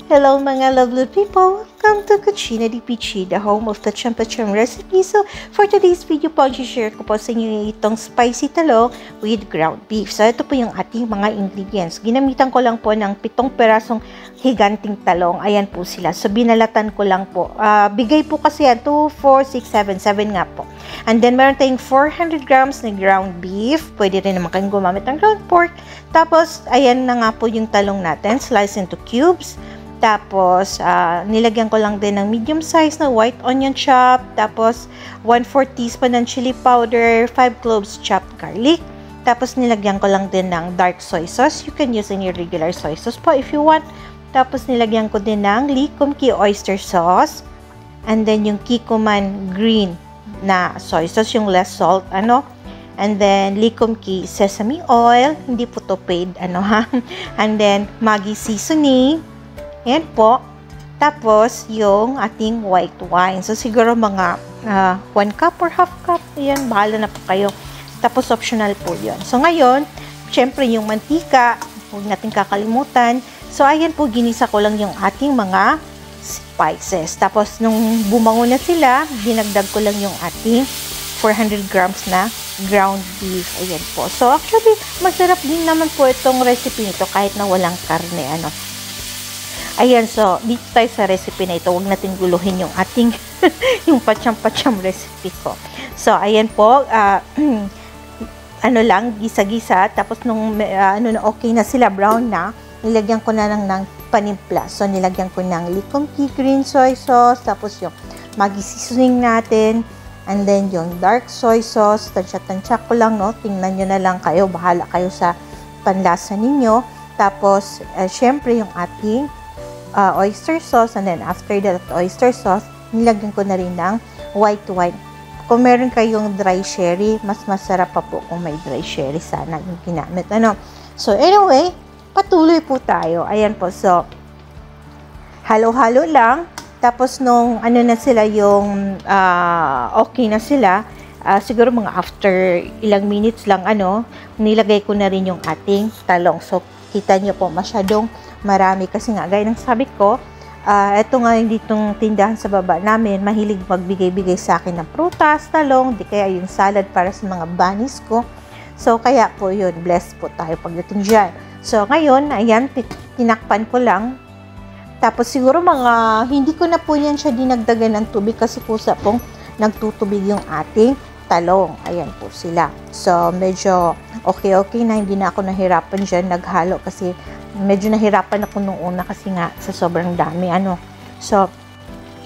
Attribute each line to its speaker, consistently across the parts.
Speaker 1: Hello mga lovely people! Welcome to Cucina di Pichi, the home of the Champacham recipe. So, for today's video po, i-share ko po sa inyo itong spicy talong with ground beef. So, ito po yung ating mga ingredients. Ginamitan ko lang po ng 7 perasong higanting talong. Ayan po sila. So, binalatan ko lang po. Bigay po kasi yan, 2, 4, 6, 7, 7 nga po. And then, meron tayong 400 grams na ground beef. Pwede rin naman kayong gumamit ng ground pork. Tapos, ayan na nga po yung talong natin. Slice into cubes. Tapos, nilagyan ko lang din ng medium size na white onion chop. Tapos, 1/4 teaspoon ng chili powder, 5 cloves chopped garlic. Tapos, nilagyan ko lang din ng dark soy sauce. You can use any regular soy sauce po if you want. Tapos, nilagyan ko din ng Licom Key oyster sauce. And then, yung Kikkoman green na soy sauce, yung less salt, And then, Licom Key sesame oil. Hindi po to paid, And then, Maggi seasoning. Yan po. Tapos, yung ating white wine. So, siguro mga 1 cup or half cup. Ayan, bahala na po kayo. Tapos, optional po yun. So, ngayon, syempre yung mantika, huwag natin kakalimutan. So, ayan po, ginisa ko lang yung ating mga spices. Tapos, nung bumango na sila, dinagdag ko lang yung ating 400 grams na ground beef. Ayan po. So, actually, masarap din naman po itong recipe nito kahit na walang karne, Ayan, so, dito tayo sa recipe na ito. Huwag natin guluhin yung ating, yung pacham-pacham recipe ko. So, ayan po, gisa-gisa. Tapos, nung, okay na sila, brown na, nilagyan ko na lang ng panimpla. So, nilagyan ko ng Licom Key green soy sauce. Tapos, yung Maggi seasoning natin. And then, yung dark soy sauce. Tansya-tansya ko lang, Tingnan nyo na lang kayo. Bahala kayo sa panlasa ninyo. Tapos, syempre, yung ating oyster sauce, and then after that oyster sauce, nilagyan ko na rin ng white wine. Kung meron kayong dry sherry, mas masarap pa po kung may dry sherry sana yung ginamit. So, anyway, patuloy po tayo. Ayan po, so, halo-halo lang. Tapos, nung na sila yung okay na sila, siguro mga after ilang minutes lang, nilagay ko na rin yung ating talong. So, kita nyo po, masyadong marami kasi nga, gaya ng sabi ko, eto nga yung ditong tindahan sa baba namin, mahilig magbigay-bigay sa akin ng prutas, talong, di kaya yung salad para sa mga bunnies ko. So, kaya po yun, blessed po tayo pagdating dyan. So, ngayon, ayan, tinakpan ko lang. Tapos, siguro hindi ko na po yan siya dinagdagan ng tubig kasi kusa pong nagtutubig yung ating talong. Ayan po sila. So, medyo okay na, hindi na ako nahirapan dyan, naghalo kasi medyo nahirapan ako nung una kasi nga sa sobrang dami, So,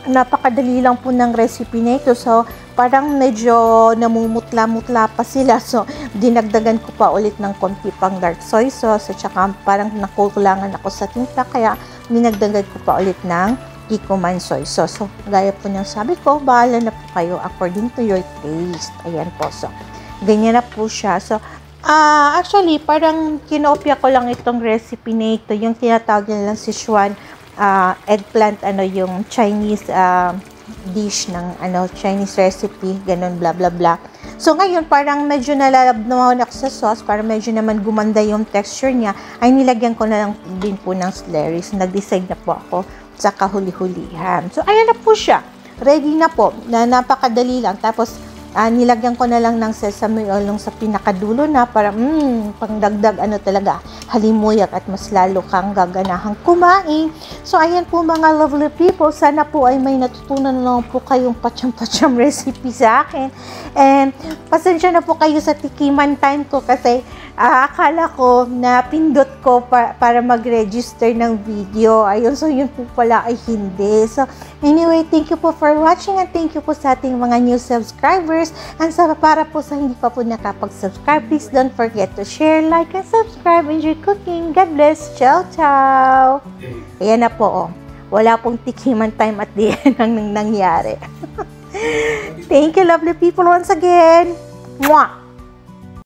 Speaker 1: napakadali lang po ng recipe na ito. So, parang medyo namumutla-mutla pa sila. So, dinagdagan ko pa ulit ng konti pang dark soy sauce. At saka parang nakukulangan ako sa timpla. Kaya, dinagdagan ko pa ulit ng Kikkoman soy sauce. So, gaya po ng sabi ko, bahala na po kayo according to your taste. Ayan po. So, ganyan na po siya. So, actually, parang kinopya ko lang itong recipe na ito. Yung tinatawag nilang Sichuan eggplant, yung Chinese dish ng Chinese recipe, ganun, bla bla bla. So, ngayon, parang medyo nalalabnawan ako sa sauce, para medyo naman gumanda yung texture niya, ay nilagyan ko na lang din po ng celery. So, nag-decide na po ako sa kahuli-hulihan. So, ayan na po siya. Ready na po. Napakadali lang. Tapos, nilagyan ko na lang ng sesame oil sa pinakadulo na para pangdagdag talaga halimuyak at mas lalo kang gaganahang kumain. So, ayan po mga lovely people. Sana po ay may natutunan na naman po kayong pacham-pacham recipe sa akin. And pasensya na po kayo sa tikiman time ko kasi akala ko na pindot ko para mag-register ng video. Ayun, so yun po pala ay hindi. So, anyway, thank you po for watching and thank you po sa ating mga new subscribers. And para po sa hindi pa po nakapag-subscribe, please don't forget to share, like, and subscribe. Enjoy cooking. God bless. Ciao, ciao. Ayan na po. Wala pong tikiman time at the end ang nangyari. Thank you, lovely people, once again. Mwah!